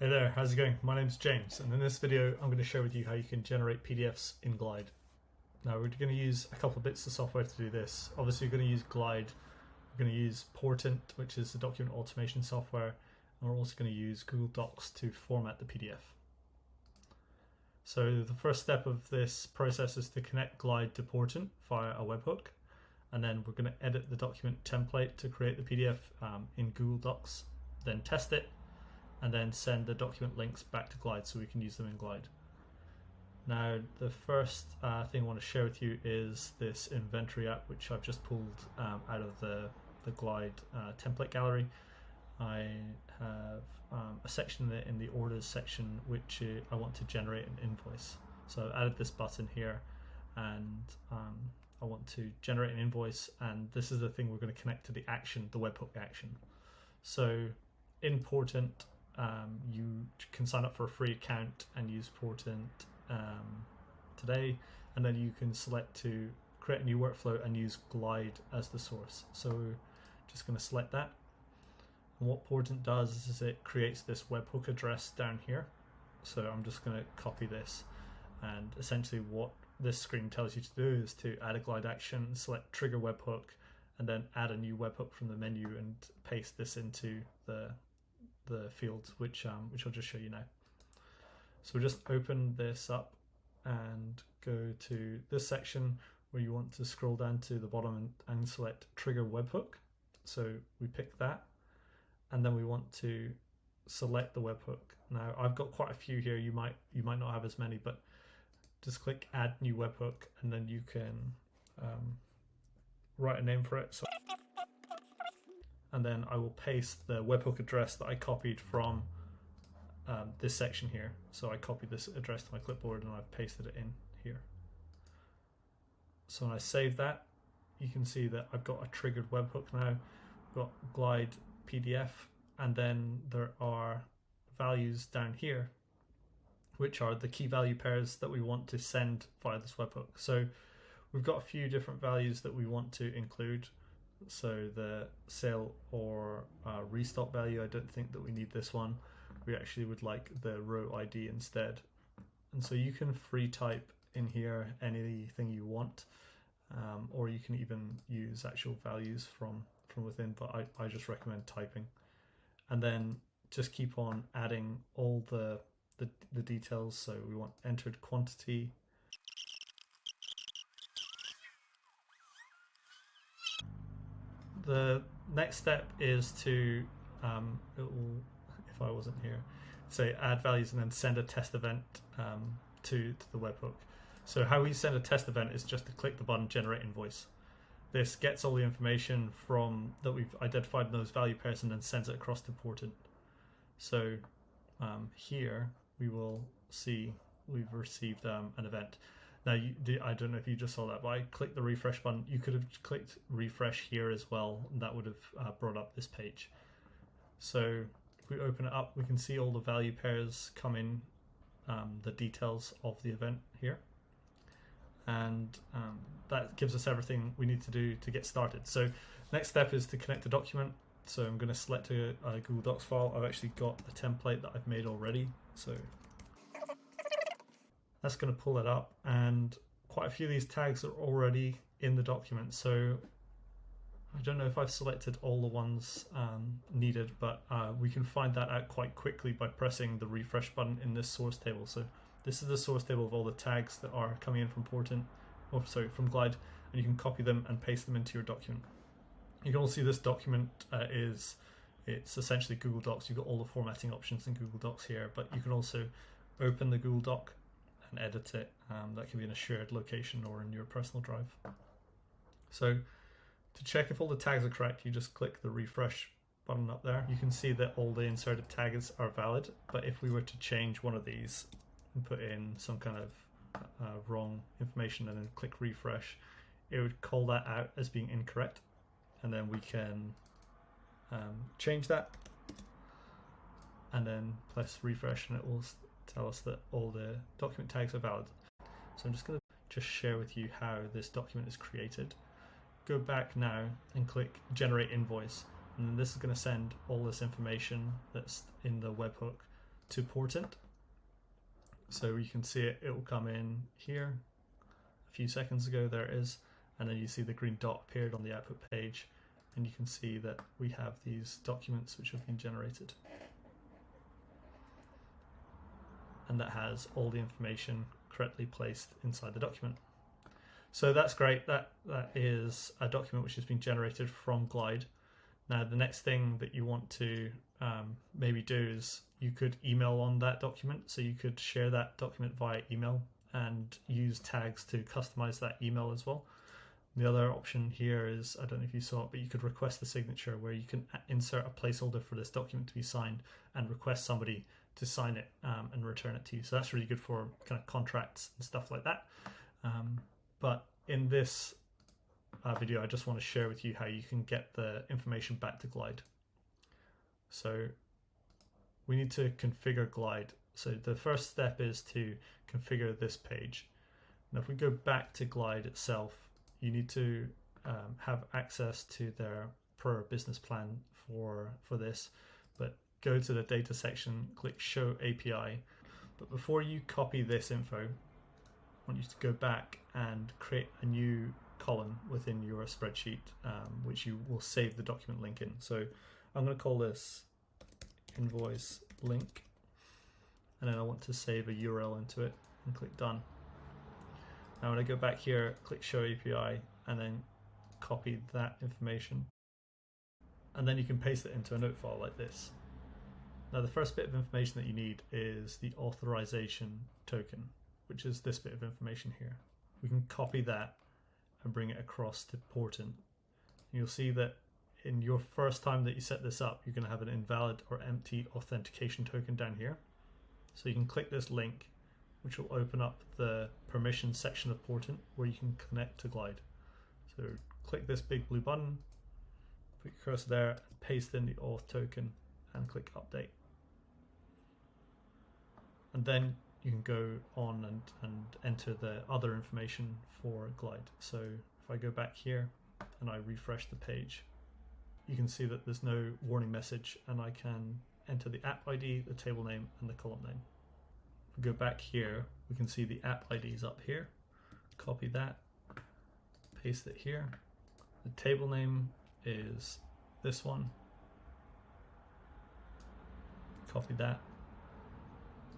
Hey there, how's it going? My name's James, and in this video I'm going to share with you how you can generate PDFs in Glide. Now we're going to use a couple of bits of software to do this. Obviously we're going to use Glide, we're going to use Portant, which is the document automation software, and we're also going to use Google Docs to format the PDF. So the first step of this process is to connect Glide to Portant via a webhook, and then we're going to edit the document template to create the PDF in Google Docs, then test it, and then send the document links back to Glide so we can use them in Glide. Now the first thing I want to share with you is this inventory app, which I've just pulled out of the Glide template gallery. I have a section in the orders section which I want to generate an invoice. So I've added this button here, and I want to generate an invoice, and this is the thing we're going to connect to the action, the webhook action. So in Portant, you can sign up for a free account and use Portant today, and then you can select to create a new workflow and use Glide as the source. So we're just going to select that, and what Portant does is it creates this webhook address down here. So I'm just going to copy this, and essentially what this screen tells you to do is to add a Glide action, select trigger webhook, and then add a new webhook from the menu and paste this into the fields, which I'll just show you now. So we'll just open this up and go to this section where you want to scroll down to the bottom and select trigger webhook. So we pick that, and then we want to select the webhook. Now I've got quite a few here, you might not have as many, but just click add new webhook, and then you can write a name for it. So, and then I will paste the webhook address that I copied from this section here. So I copied this address to my clipboard and I've pasted it in here. So when I save that, you can see that I've got a triggered webhook now. I've got Glide PDF, and then there are values down here, which are the key value pairs that we want to send via this webhook. So we've got a few different values that we want to include. So the sale or restock value, I don't think that we need this one. We actually would like the row ID instead. And so you can free type in here anything you want, or you can even use actual values from within, but I just recommend typing. And then just keep on adding all the details. So we want entered quantity, the next step is to, it will, if I wasn't here, say add values and then send a test event to the webhook. So how we send a test event is just to click the button generate invoice. This gets all the information from that we've identified in those value pairs and then sends it across to Portant. So here we will see we've received an event. Now, I don't know if you just saw that, but I clicked the refresh button. You could have clicked refresh here as well, and that would have brought up this page. So if we open it up, we can see all the value pairs come in, the details of the event here. And that gives us everything we need to do to get started. So next step is to connect the document. So I'm going to select a Google Docs file. I've actually got a template that I've made already. So that's going to pull it up, and quite a few of these tags are already in the document. So I don't know if I've selected all the ones needed, but we can find that out quite quickly by pressing the refresh button in this source table. So this is the source table of all the tags that are coming in from Portant, or sorry, from Glide, and you can copy them and paste them into your document. You can also see this document it's essentially Google Docs. You've got all the formatting options in Google Docs here, but you can also open the Google Doc and edit it. That can be in a shared location or in your personal drive. So to check if all the tags are correct, you just click the refresh button up there. You can see that all the inserted tags are valid, but if we were to change one of these and put in some kind of wrong information and then click refresh, it would call that out as being incorrect, and then we can change that and then press refresh, and it will tell us that all the document tags are valid. So I'm just going to share with you how this document is created. Go back now and click generate invoice, and then this is going to send all this information that's in the webhook to Portant. So you can see it will come in here a few seconds ago, there it is, and then you see the green dot appeared on the output page, and you can see that we have these documents which have been generated. And that has all the information correctly placed inside the document. So that's great. That is a document which has been generated from Glide. Now the next thing that you want to maybe do is you could email on that document. So you could share that document via email and use tags to customize that email as well. The other option here is, I don't know if you saw it, but you could request the signature, where you can insert a placeholder for this document to be signed and request somebody to sign it and return it to you. So that's really good for kind of contracts and stuff like that. But in this video, I just want to share with you how you can get the information back to Glide. So we need to configure Glide. So the first step is to configure this page. Now if we go back to Glide itself, you need to have access to their per business plan for this, but go to the data section, click show API. But before you copy this info, I want you to go back and create a new column within your spreadsheet, which you will save the document link in. So I'm going to call this invoice link, and then I want to save a URL into it and click done. Now when I go back here, click show API and then copy that information, and then you can paste it into a note file like this. Now the first bit of information that you need is the authorization token, which is this bit of information here. We can copy that and bring it across to Portant. You'll see that in your first time that you set this up, you're going to have an invalid or empty authentication token down here. So you can click this link, which will open up the permission section of Portant where you can connect to Glide. So click this big blue button, put your cursor there, and paste in the auth token and click update. And then you can go on and enter the other information for Glide. So if I go back here and I refresh the page, you can see that there's no warning message, and I can enter the app ID, the table name, and the column name. If we go back here, we can see the app ID is up here. Copy that, paste it here. The table name is this one. Copy that,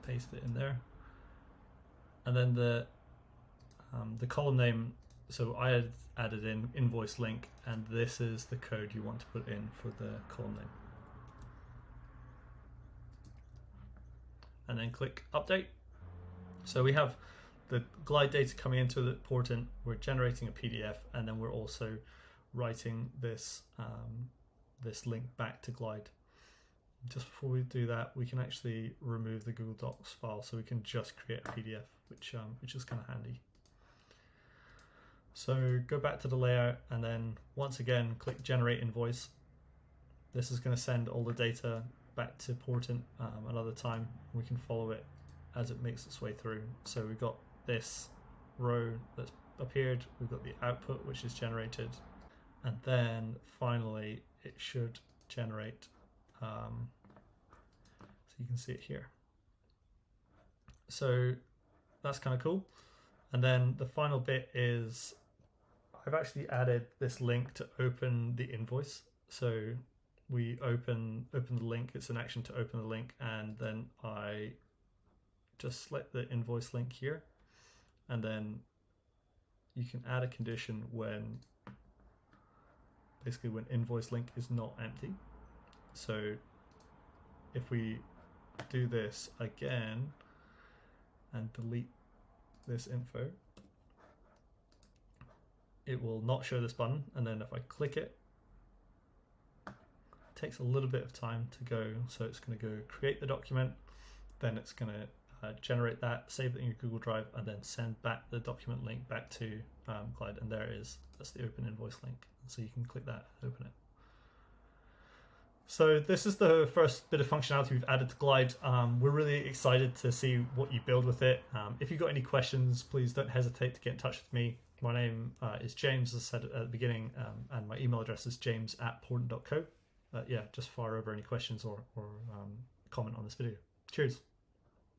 paste it in there. And then the column name, so I had added in invoice link, and this is the code you want to put in for the column name. And then click update. So we have the Glide data coming into the Portant, we're generating a PDF, and then we're also writing this, this link back to Glide. Just before we do that, we can actually remove the Google Docs file, so we can just create a PDF, which is kind of handy. So go back to the layout, and then once again click generate invoice. This is going to send all the data back to Portant another time. We can follow it as it makes its way through. So we've got this row that's appeared, we've got the output which is generated, and then finally it should generate, so you can see it here. So that's kind of cool. And then the final bit is I've actually added this link to open the invoice. So we open the link, it's an action to open the link, and then I just select the invoice link here, and then you can add a condition when basically when invoice link is not empty. So if we do this again and delete this info, it will not show this button, and then if I click it, it takes a little bit of time to go. So it's going to go create the document, then it's going to generate that, save it in your Google Drive, and then send back the document link back to Glide, and there it is. That's the open invoice link. So you can click that and open it. So this is the first bit of functionality we've added to Glide. We're really excited to see what you build with it. If you've got any questions, please don't hesitate to get in touch with me. My name is James, as I said at the beginning, and my email address is james@portant.co. Yeah, just fire over any questions or comment on this video. Cheers.